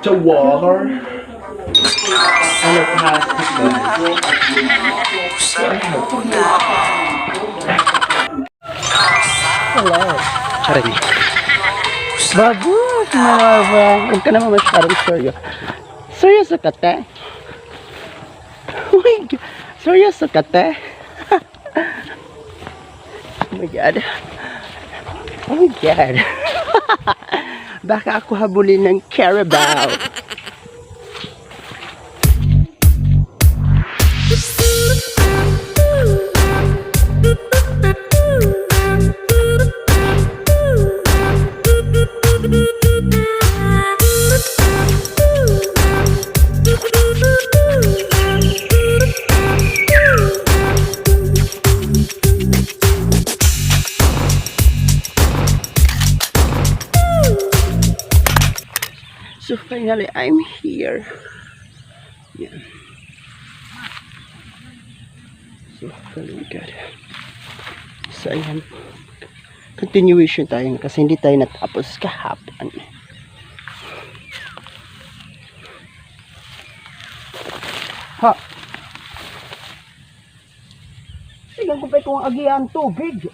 The water and the plastic hello. Charing. Bagus, Marva. Huwag ka naman masyadong seryo. Seryoso ka, te? Oh my God. Seryoso ka, te? Oh my God. Oh my God. Baka ako habulin ng carabao. So finally, I'm here. Yeah. So really good. So ayan. Continuation tayo kasi hindi tayo natapos kahapon. Ha? Sigang ko pa itong agihan tubig.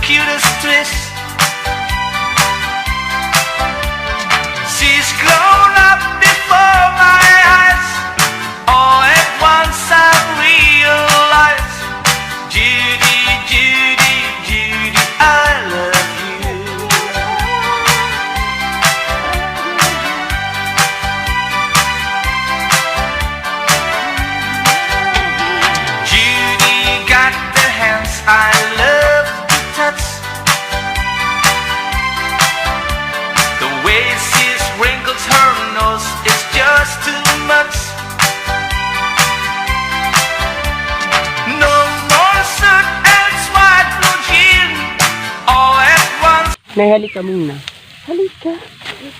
cutest twist. She's grown up before my eyes. All at once I realize, Judy, Judy, Judy, I love you. Judy got the hands I love to touch. The way she wrinkles her nose is just too much. No more suit and white blue jean. All at once. Nay, halika muna. Halika.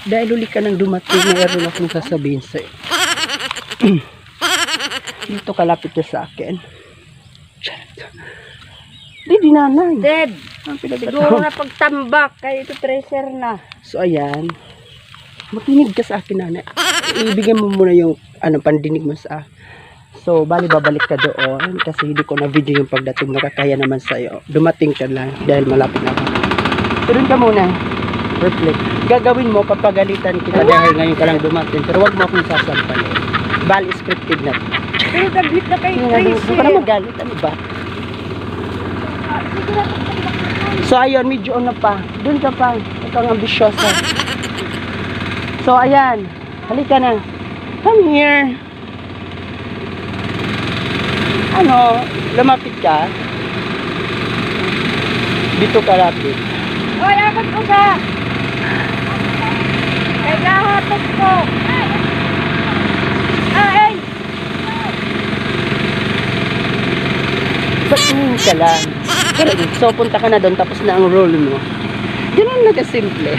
Dahil huli ka nang dumating, mayroon akong sasabihin sa'yo. Dito kalapit ka sa akin. Di nanay. Deb, Ang pinagkataon. siguro na pagtambak kayo ito treasure na. So ayan. Makinig ka sa akin, nanay. Ibigay mo muna yung pandinig mo sa akin. So, bali babalik ka doon kasi hindi ko na video yung pagdating, nakakaya naman sa'yo. Dumating ka lang dahil malapit na ako. Turun ka muna. Reflect. Gagawin mo, papagalitan kita dahil ngayon ka lang dumating. Pero wag mo akong sasampalin. Bali, scripted na. Pero tablit na kayo Hindi treasure. ka na magalit. Ano ba? So, ayun, medyo na pa. Doon ka pa. Ikaw ang ambisyosa. So, ayan. Halika na. Come here. Ano? Lumapit ka? Dito ka lapit. Hoy, akot ko sa! Kailangan ko! Ay! Patingin ka lang. So, punta ka na doon. Tapos na ang role mo. Ganun na kasimple.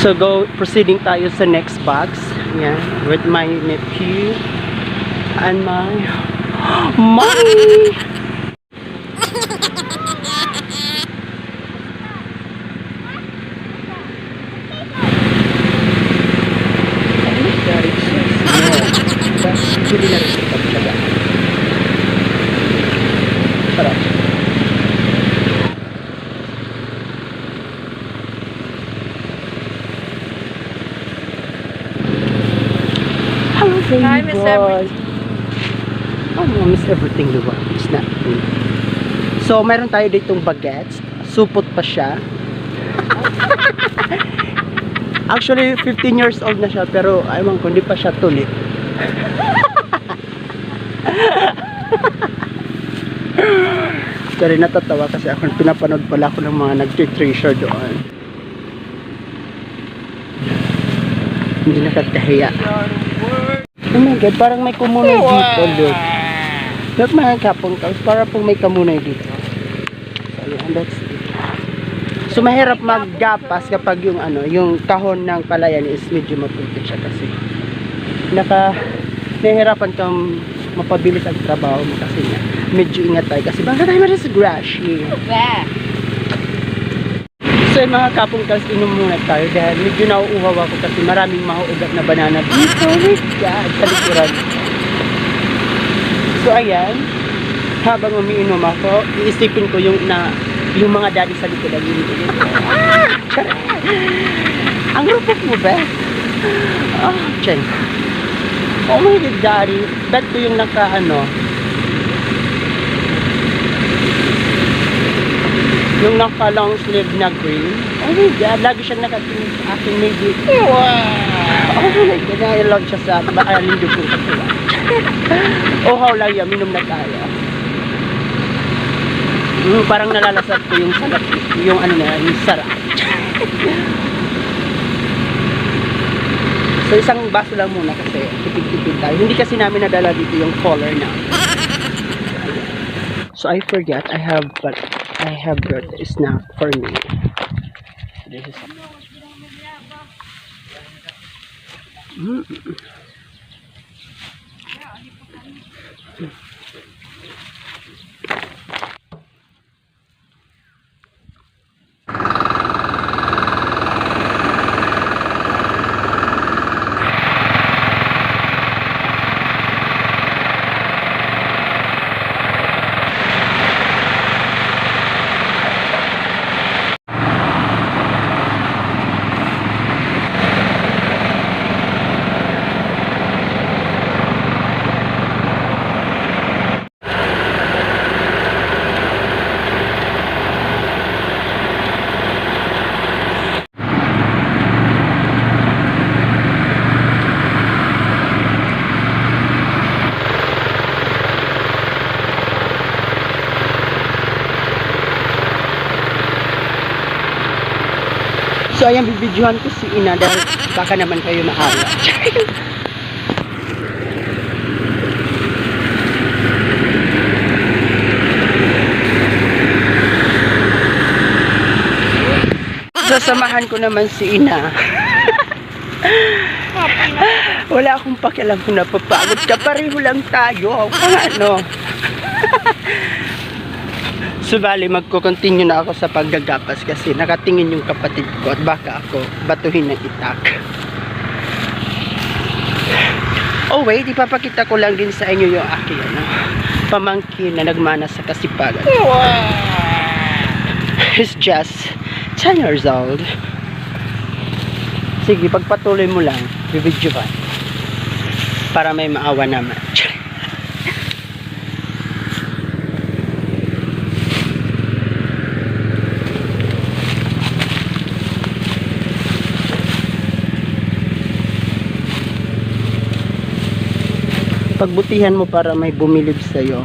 So proceeding tayo sa next box. Yan, with my nephew and my mommy. I miss everything. Oh, I miss everything, diba? It's not good. So, meron tayo ditong bagets. Supot pa siya. Actually, 15 years old na siya, pero aywan ko, hindi pa siya tuli. Pero natatawa kasi ako, pinapanood pala ako ng mga nag-treasure doon. Hindi nakatahiya. Oh my God, parang may kumunay dito, look. Look mga kapong kaos, parang pong may kumunay dito. So, yeah, that's it. So, mahirap maggapas kapag yung yung kahon ng palayan is medyo maputi siya kasi nahihirapan kang mapabilis ang trabaho mo kasi medyo ingat tayo kasi baka tayo ma-disgrash. So yung mga kapong kaos, inom muna tayo dahil medyo nauuhaw ako kasi maraming mahuugat na banana dito. Oh my God, sa likuran. So ayan, habang umiinom ako, iisipin ko yung mga daddy sa likod ang ininom. Ang rupok mo ba? Oh, Chen. Oh my God, daddy. Bet ko yung yung naka-long sleeve na green. Oh my God, lagi siyang nakatingin sa akin. Maybe. Wow! Oh my God, nai-log siya sa lindog kong katuwa. Oh, how lang yan, minom na tayo. Parang nalalasap ko yung sarap, yung yung sarap. So, isang baso lang muna kasi tipid-tipid tayo. Hindi kasi namin nadala dito yung color na. So, I forget, I have brought a snack for me. This is So ayan, bibidyohan ko si Ina dahil baka naman kayo maawa. Sasamahan ko naman si Ina. Wala akong pakialam kung napapagod ka. Pareho lang tayo. Kung ano. Subali, magko-continue na ako sa paggagapas kasi nakatingin yung kapatid ko at baka ako batuhin ng itak. Oh wait, ipapakita ko lang din sa inyo yung aking pamangkin na nagmana sa kasipagan. He's just 10 years old. Sige, pagpatuloy mo lang, bibidyo ka. Para may maawa naman. Pagbutihan mo para may bumilib sa'yo.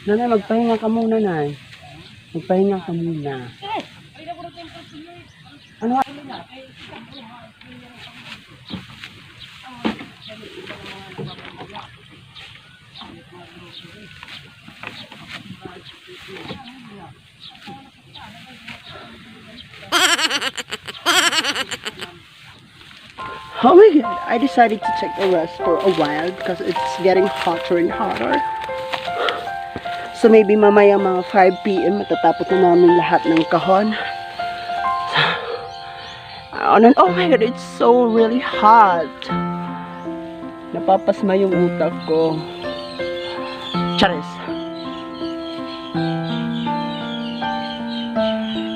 Nanay, magpahinga ka muna, Nay. Magpahinga ka muna. Ano? Oh my god, I decided to take a rest for a while because it's getting hotter and hotter. So maybe mamaya mga 5 PM matatapos na namin lahat ng kahon. Oh my god, it's so really hot. Napapasma yung utak ko. Charis.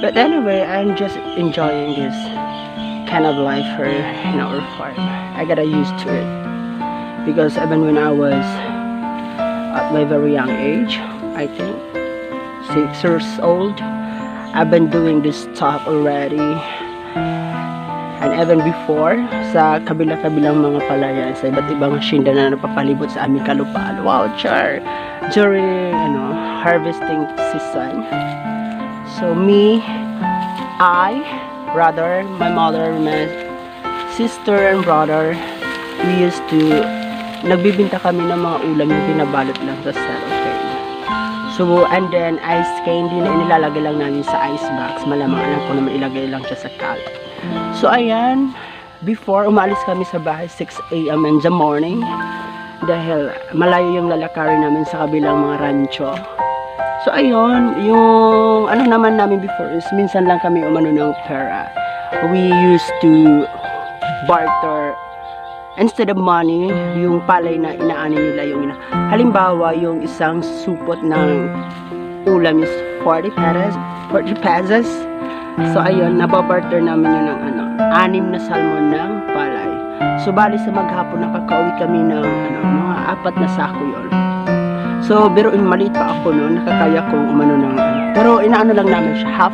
But anyway, I'm just enjoying this kind of life here in our farm. I got used to it because even when I was at my very young age, I think 6 years old, I've been doing this stuff already. And even before, sa kabila-kabilang mga palayan, sa iba't ibang asyenda na napapalibot sa aming kalupaan. Wow, char! During harvesting season. So me, my mother, my sister and brother, we used to, nagbibinta kami ng mga ulam yung binabalot lang sa cellophane. So, and then ice candy na inilalagay lang namin sa ice box. Malamang alam ko naman ilagay lang siya sa kalat. So, ayan, before umalis kami sa bahay 6 AM in the morning dahil malayo yung lalakarin namin sa kabilang mga rancho. So, ayun, yung ano naman namin before is minsan lang kami umano ng pera. We used to barter instead of money, yung palay na inaani nila yung halimbawa, yung isang supot ng ulam is 40 pesos. So, ayun, nababarter namin yun ng 6 na salmon ng palay. So, bali sa maghapon, nakakauwi kami ng mga 4 na sako yun. So, biruin maliit pa ako noon, nakakaya kong umano ng pero inaano lang namin siya, half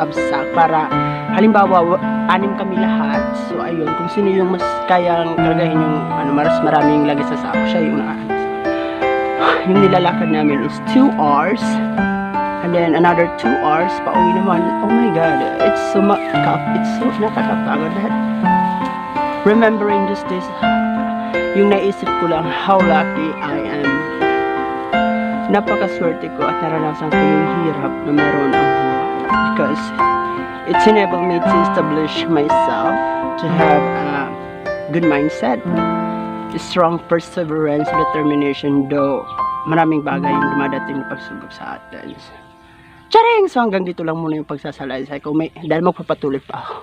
of sack para halimbawa 6 kami lahat. So ayun, kung sino yung mas kayang kargahin yung mas maraming lagi sa sako, siya yung nakaano. yung nilalakad namin is 2 hours. And then another 2 hours pauwi naman. Oh my God, it's so nakakapagod lahat. Remembering just this, yung naisip ko lang how lucky I am. Napakaswerte ko at naranasan ko yung hirap na meron ang buhay. Because it's enabled me to establish myself, to have a good mindset, strong perseverance, determination, though maraming bagay yung dumadating na pagsubok sa atin. Charing! So hanggang dito lang muna yung pagsasalaysay ko. Dahil magpapatuloy pa ako.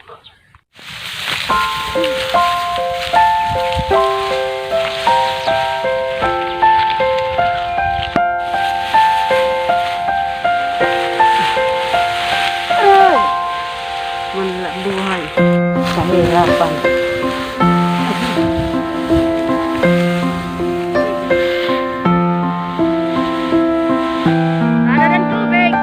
Ay! Manla buhay sa hirapan. Ano ng tubig?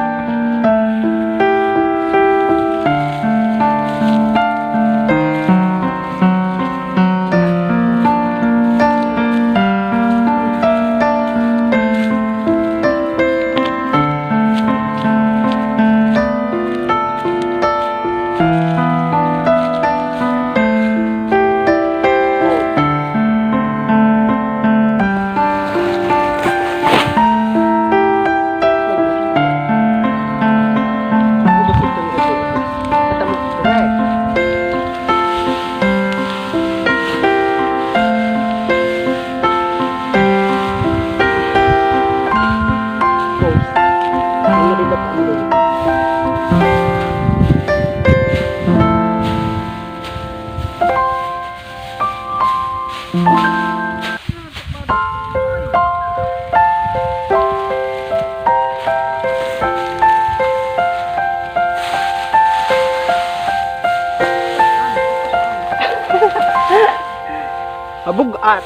Mabugat.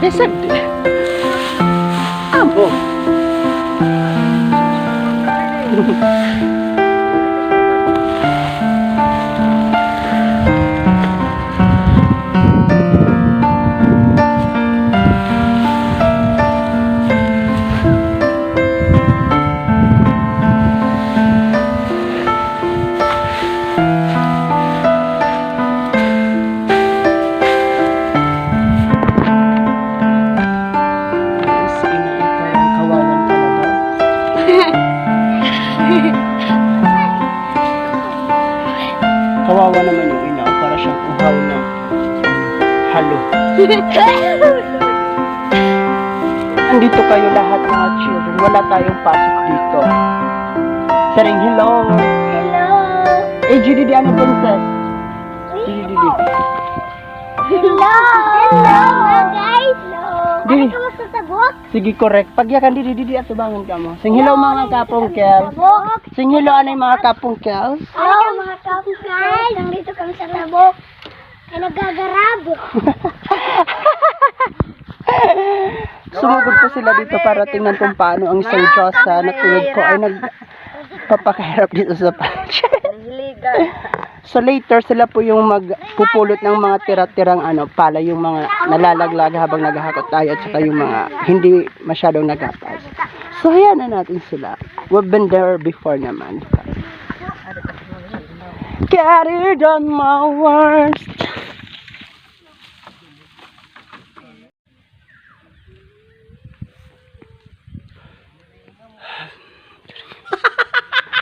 Desag di. Amo. Kawawa naman yung ina para siyang uhaw na halo. Andito kayo lahat mga children. Wala tayong pasok dito. Saring hello. Hello. Eh, Judy, ano princess? Judy. Hello. Hello, guys. Hello. Di. Ano ka mas sasabot? Sige, correct. Pagyakan di ato bangon ka mo. Sing hello mga kapungkel. Sabok. Sing hello ano yung mga kapungkel. Hello, mga kapungkay. Nandito kami sa tabok. Ay nagagarab. Sumugod po sila dito para tingnan kung paano ang isang Diyosa na tulad ko ay nagpapakahirap dito sa pansya. So later sila po yung magpupulot ng mga tira-tirang palay, yung mga nalalaglag habang naghahakot tayo at saka yung mga hindi masyadong nagapas. So ayan na natin sila. We've been there before naman. Carried on my words